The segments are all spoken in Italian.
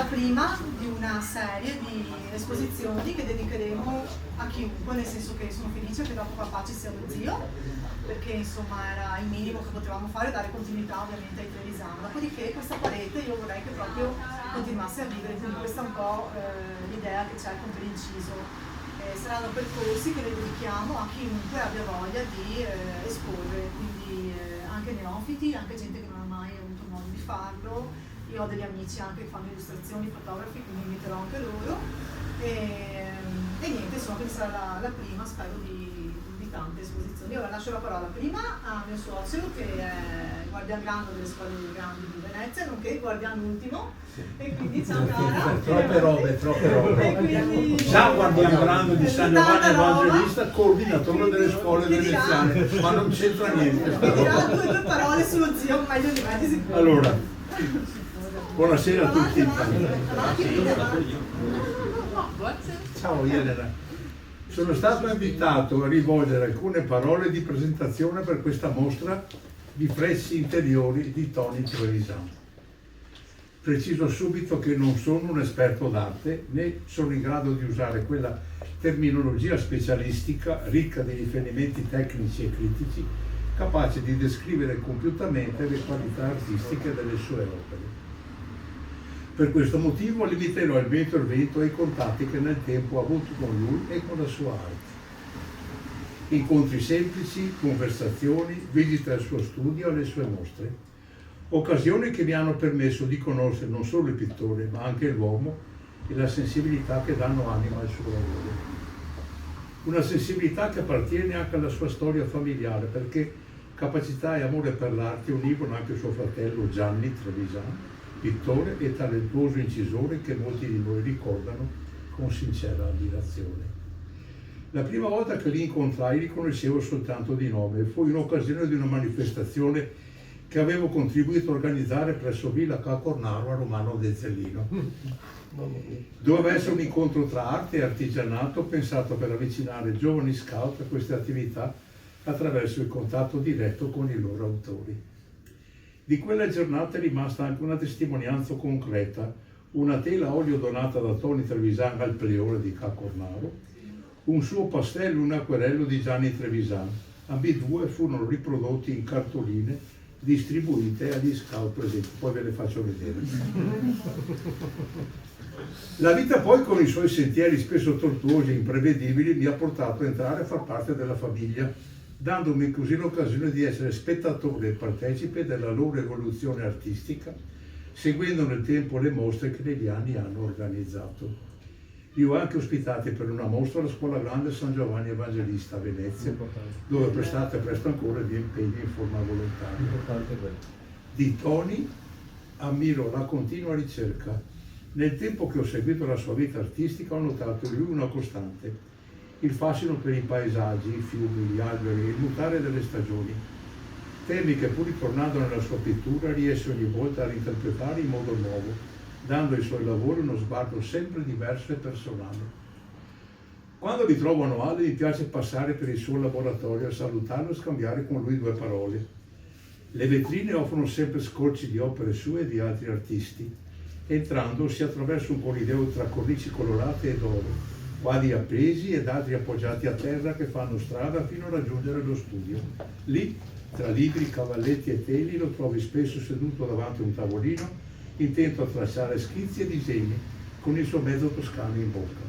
prima di una serie di esposizioni che dedicheremo a chiunque, nel senso che sono felice che dopo papà ci sia lo zio, perché insomma era il minimo che potevamo fare, dare continuità ovviamente ai Trevisan. Dopodiché questa parete io vorrei che proprio continuasse a vivere, quindi questa è un po' l'idea che c'è con l'inciso. Saranno percorsi che le dedichiamo a chiunque abbia voglia di esporre, quindi anche neofiti, anche gente che non ha mai avuto modo di farlo. Io ho degli amici anche che fanno illustrazioni, fotografi, quindi inviterò anche loro. E niente, insomma, questa sarà la prima, spero, di tante esposizioni. Ora lascio la parola prima a mio suocero, che è guardian grande delle scuole grandi di Venezia, nonché guardian ultimo. Sì. E quindi ciao cara. Troppe robe. Quindi, già guardian grande di San Giovanni Evangelista, coordinatore delle scuole veneziane, ma non c'entra niente. Dirà due parole sullo zio, meglio di me di sicuro. Allora, buonasera a tutti. Ciao Elena. Sono stato invitato a rivolgere alcune parole di presentazione per questa mostra di freschi interiori di Tony Trevisan. Preciso subito che non sono un esperto d'arte, né sono in grado di usare quella terminologia specialistica ricca di riferimenti tecnici e critici, capace di descrivere compiutamente le qualità artistiche delle sue opere. Per questo motivo limiterò il mio intervento ai contatti che nel tempo ho avuto con lui e con la sua arte. Incontri semplici, conversazioni, visite al suo studio e alle sue mostre. Occasioni che mi hanno permesso di conoscere non solo il pittore, ma anche l'uomo e la sensibilità che danno anima al suo lavoro. Una sensibilità che appartiene anche alla sua storia familiare, perché capacità e amore per l'arte univano anche suo fratello Gianni Trevisan, pittore e talentuoso incisore che molti di noi ricordano con sincera ammirazione. La prima volta che li incontrai li conoscevo soltanto di nome, fu in occasione di una manifestazione che avevo contribuito a organizzare presso Villa Ca' Cornaro a Romano Dezzellino. Doveva essere un incontro tra arte e artigianato pensato per avvicinare giovani scout a queste attività attraverso il contatto diretto con i loro autori. Di quella giornata è rimasta anche una testimonianza concreta, una tela a olio donata da Tony Trevisan al Pleore di Ca' Cornaro, un suo pastello e un acquerello di Gianni Trevisan. Ambedue furono riprodotti in cartoline distribuite agli scout presenti, poi ve le faccio vedere. La vita poi, con i suoi sentieri spesso tortuosi e imprevedibili, mi ha portato a entrare a far parte della famiglia, dandomi così l'occasione di essere spettatore e partecipe della loro evoluzione artistica, seguendo nel tempo le mostre che negli anni hanno organizzato. Li ho anche ospitati per una mostra alla Scuola Grande San Giovanni Evangelista a Venezia, dove prestate presto ancora gli impegni in forma volontaria. Di Tony ammiro la continua ricerca. Nel tempo che ho seguito la sua vita artistica ho notato in lui una costante: il fascino per i paesaggi, i fiumi, gli alberi, il mutare delle stagioni. Temi che, pur ritornando nella sua pittura, riesce ogni volta a reinterpretare in modo nuovo, dando ai suoi lavori uno sguardo sempre diverso e personale. Quando li trovo annuali mi piace passare per il suo laboratorio a salutarlo e scambiare con lui due parole. Le vetrine offrono sempre scorci di opere sue e di altri artisti. Entrando si attraversa un corridoio tra cornici colorate ed oro, quadri appesi ed altri appoggiati a terra che fanno strada fino a raggiungere lo studio. Lì, tra libri, cavalletti e teli, lo trovi spesso seduto davanti a un tavolino, intento a tracciare schizzi e disegni, con il suo mezzo toscano in bocca.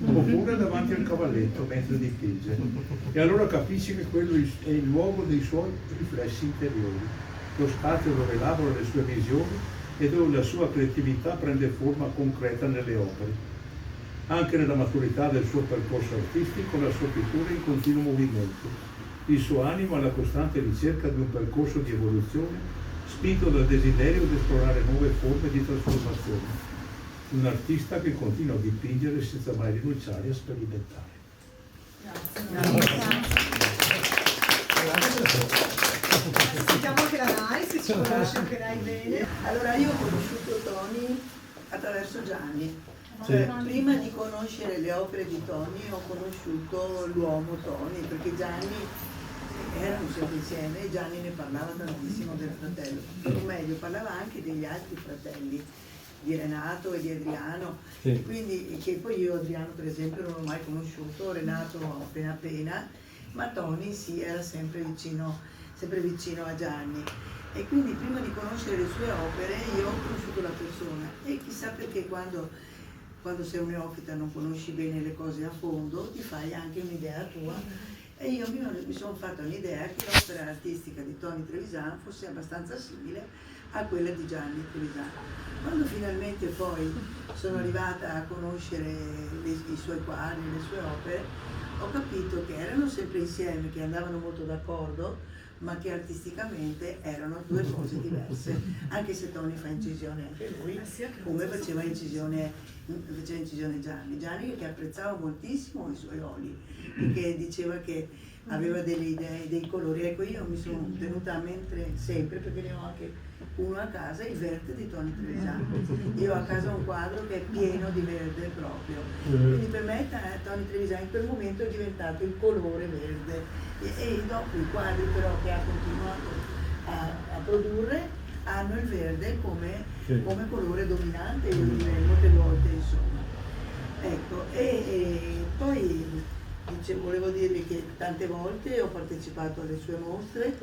Oppure davanti al cavalletto mentre dipinge. E allora capisci che quello è il luogo dei suoi riflessi interiori, lo spazio dove elabora le sue visioni e dove la sua creatività prende forma concreta nelle opere. Anche nella maturità del suo percorso artistico, la sua pittura è in continuo movimento. Il suo animo è la costante ricerca di un percorso di evoluzione, spinto dal desiderio di esplorare nuove forme di trasformazione. Un artista che continua a dipingere senza mai rinunciare a sperimentare. Sentiamo anche la Nai, se ci conosce anche lei bene. Allora, io ho conosciuto Tony attraverso Gianni. Prima di conoscere le opere di Tony ho conosciuto l'uomo Tony, perché Gianni erano sempre insieme e Gianni ne parlava tantissimo del fratello, o meglio parlava anche degli altri fratelli, di Renato e di Adriano, Sì. quindi che poi io Adriano per esempio non l'ho mai conosciuto, Renato appena appena, ma Tony sì, era sempre vicino a Gianni. E quindi prima di conoscere le sue opere io ho conosciuto la persona, e chissà perché quando sei un neofita non conosci bene le cose a fondo, ti fai anche un'idea tua. E io mi sono fatta un'idea che l'opera artistica di Tony Trevisan fosse abbastanza simile a quella di Gianni Trevisan. Quando finalmente poi sono arrivata a conoscere i suoi quadri, le sue opere, ho capito che erano sempre insieme, che andavano molto d'accordo, ma che artisticamente erano due cose diverse, anche se Tony fa incisione anche lui, come faceva incisione Gianni, che apprezzava moltissimo i suoi oli, perché diceva che aveva delle idee, dei colori. Ecco, io mi sono tenuta a mente sempre, perché ne ho anche uno a casa, il verde di Tony Trevisan. Io ho a casa un quadro che è pieno di verde proprio, quindi per me Tony Trevisan in quel momento è diventato il colore verde, e dopo i quadri però che ha continuato a produrre hanno il verde come colore dominante, io direi molte volte, insomma. Ecco, e poi volevo dirvi che tante volte ho partecipato alle sue mostre.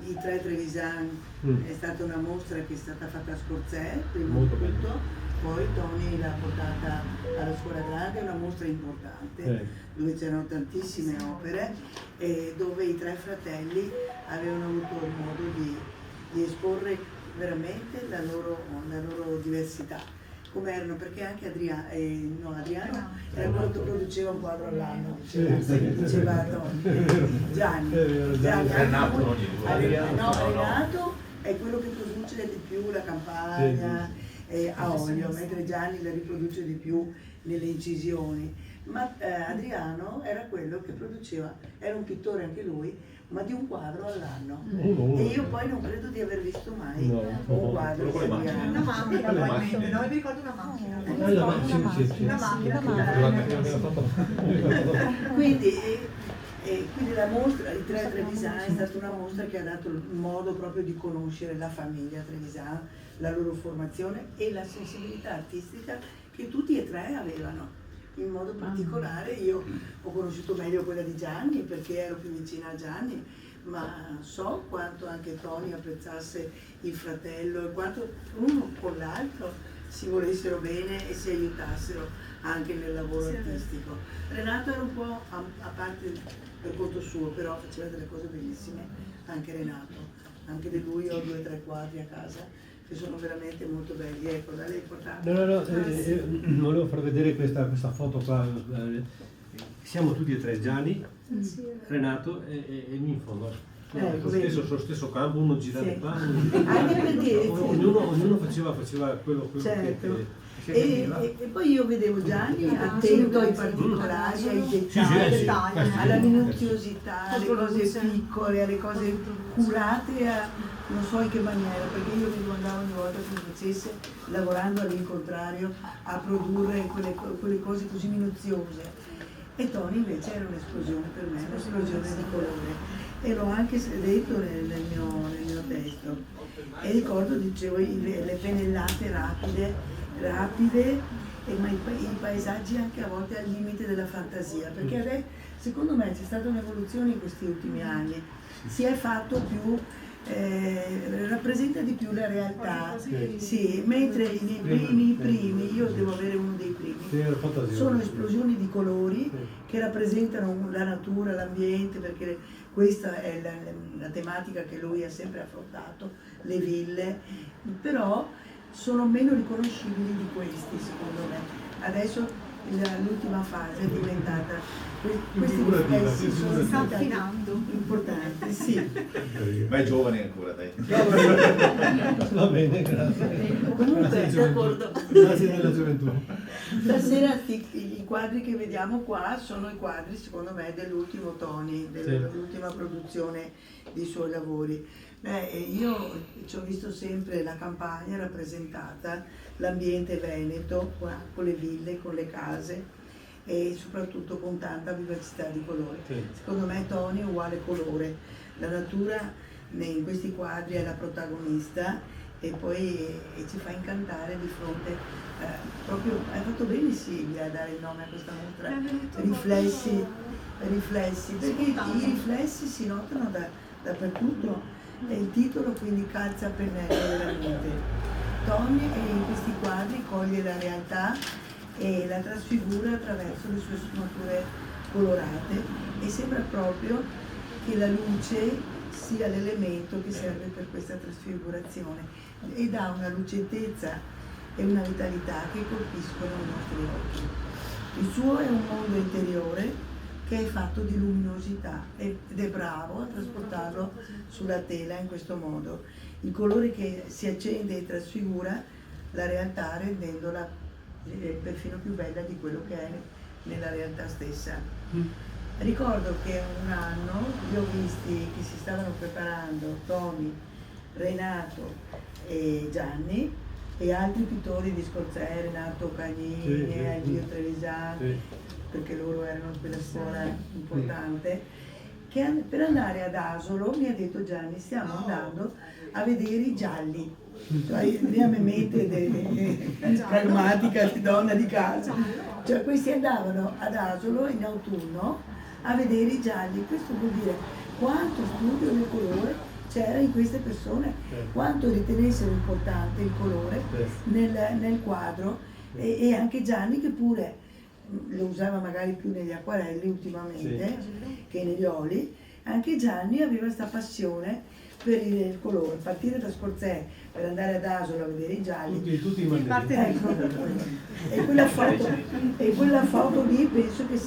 I tre Trevisan è stata una mostra che è stata fatta a Scorzè, prima di tutto, poi Tony l'ha portata alla Scuola Grande, una mostra importante, dove c'erano tantissime opere e dove i tre fratelli avevano avuto il modo di esporre veramente la loro diversità, come erano, perché anche Adriano era quello che produceva un quadro all'anno, diceva Gianni. Renato è quello che produce di più la campagna a olio, mentre Gianni la riproduce di più nelle incisioni, ma Adriano era quello che produceva, era un pittore anche lui, ma di un quadro all'anno. E io poi non credo di aver visto mai un quadro di Adriano. Una macchina probabilmente, no? Mi ricordo una macchina. Quindi la mostra di tre Trevisan è stata una mostra che ha dato il modo proprio di conoscere la famiglia Trevisan, la loro formazione e la sensibilità artistica che tutti e tre avevano. In modo particolare io ho conosciuto meglio quella di Gianni perché ero più vicina a Gianni, ma so quanto anche Tony apprezzasse il fratello e quanto uno con l'altro si volessero bene e si aiutassero anche nel lavoro artistico. Renato era un po' a parte per conto suo, però faceva delle cose bellissime anche Renato. Anche di lui ho 2 o 3 quadri a casa che sono veramente molto belli. Ecco, da lei portare. Volevo far vedere questa foto qua. Siamo tutti e tre, Gianni, Renato e in fondo. Sullo stesso campo, uno girava qua, anche perché ognuno faceva quello certo. E poi io vedevo Gianni attento ai particolari, ai dettagli, alla minuziosità, alle cose piccole, alle cose curate non so in che maniera, perché io mi domandavo ogni volta come facesse, lavorando all'incontrario, a produrre quelle cose così minuziose. E Tony invece era un'esplosione per me, un'esplosione di colore. E l'ho anche detto nel mio testo. E ricordo, dicevo, le pennellate rapide, ma i paesaggi anche a volte al limite della fantasia, perché secondo me c'è stata un'evoluzione in questi ultimi anni, si è fatto più, rappresenta di più la realtà, sì, mentre i primi, io devo avere uno dei primi, sono esplosioni di colori che rappresentano la natura, l'ambiente, perché questa è la tematica che lui ha sempre affrontato, le ville, però sono meno riconoscibili di questi, secondo me. Adesso l'ultima fase è diventata, questi riflessi sono diventati importanti, sì. Ma è giovane ancora, dai. Va bene, grazie. Comunque, d'accordo. Grazie della gioventù. Stasera i quadri che vediamo qua sono i quadri, secondo me, dell'ultimo Tony, dell'ultima produzione dei suoi lavori. Io ci ho visto sempre la campagna rappresentata, l'ambiente veneto, qua, con le ville, con le case e soprattutto con tanta vivacità di colore. Secondo me Tony è uguale colore, la natura in questi quadri è la protagonista e poi ci fa incantare di fronte, proprio hai fatto bene Silvia a dare il nome a questa mostra, riflessi, perché i riflessi si notano dappertutto, e il titolo quindi calza a pennello veramente. Tony in questi quadri coglie la realtà e la trasfigura attraverso le sue sfumature colorate, e sembra proprio che la luce sia l'elemento che serve per questa trasfigurazione, e dà una lucentezza e una vitalità che colpiscono i nostri occhi. Il suo è un mondo interiore che è fatto di luminosità ed è bravo a trasportarlo sulla tela in questo modo. Il colore che si accende e trasfigura la realtà rendendola perfino più bella di quello che è nella realtà stessa. Ricordo che un anno li ho visti che si stavano preparando Tony, Renato e Gianni e altri pittori di Scorzè, Renato Cagnini, Elvio Trevisan, perché loro erano in quella scuola importante, che per andare ad Asolo mi ha detto Gianni stiamo andando a vedere i gialli. Cioè, veniamo in mente pragmatica di donna di casa, cioè questi andavano ad Asolo in autunno a vedere i gialli. Questo vuol dire quanto studio del colore c'era in queste persone, quanto ritenessero importante il colore nel quadro, e anche Gianni che pure lo usava magari più negli acquarelli ultimamente che negli oli. Anche Gianni aveva questa passione per il colore, partire da Scorzè per andare ad Asolo a vedere i gialli. Tutti i E quella foto lì penso che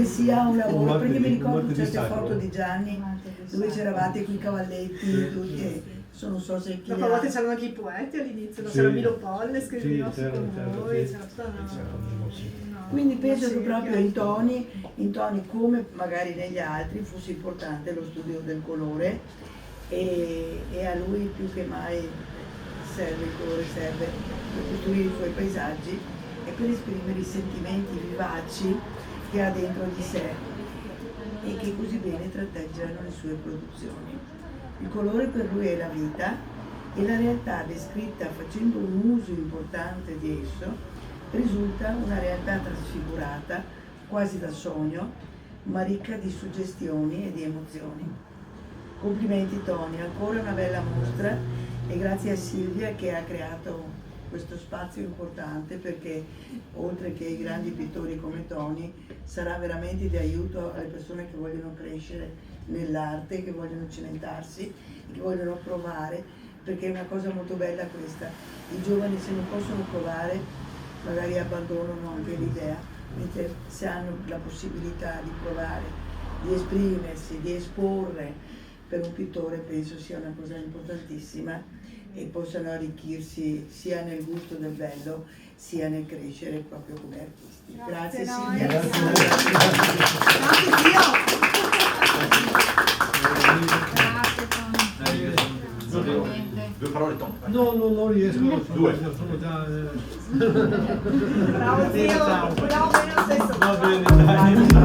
sia un lavoro, perché mi ricordo certe foto di Gianni dove c'eravate con i cavalletti, non so se chi dopo a volte c'erano anche i poeti all'inizio, c'era Milo Polle, scriveva con voi, c'era tutta quindi penso che proprio in Tony come magari negli altri fosse importante lo studio del colore, e a lui più che mai il colore serve per costruire i suoi paesaggi e per esprimere i sentimenti vivaci che ha dentro di sé e che così bene tratteggiano le sue produzioni. Il colore per lui è la vita, e la realtà descritta facendo un uso importante di esso risulta una realtà trasfigurata, quasi da sogno, ma ricca di suggestioni e di emozioni. Complimenti Tony, ancora una bella mostra, e grazie a Silvia che ha creato questo spazio importante, perché oltre che ai grandi pittori come Tony sarà veramente di aiuto alle persone che vogliono crescere nell'arte, che vogliono cimentarsi, che vogliono provare, perché è una cosa molto bella questa. I giovani, se non possono provare, magari abbandonano anche l'idea, mentre se hanno la possibilità di provare, di esprimersi, di esporre, per un pittore penso sia una cosa importantissima, e possano arricchirsi sia nel gusto del bello sia nel crescere proprio come artisti. Grazie Silvia. Grazie Tony. Due parole Tom. No, non riesco. Due. Sono già... Bravo zio, bravo bene lo stesso. Va bene, dai.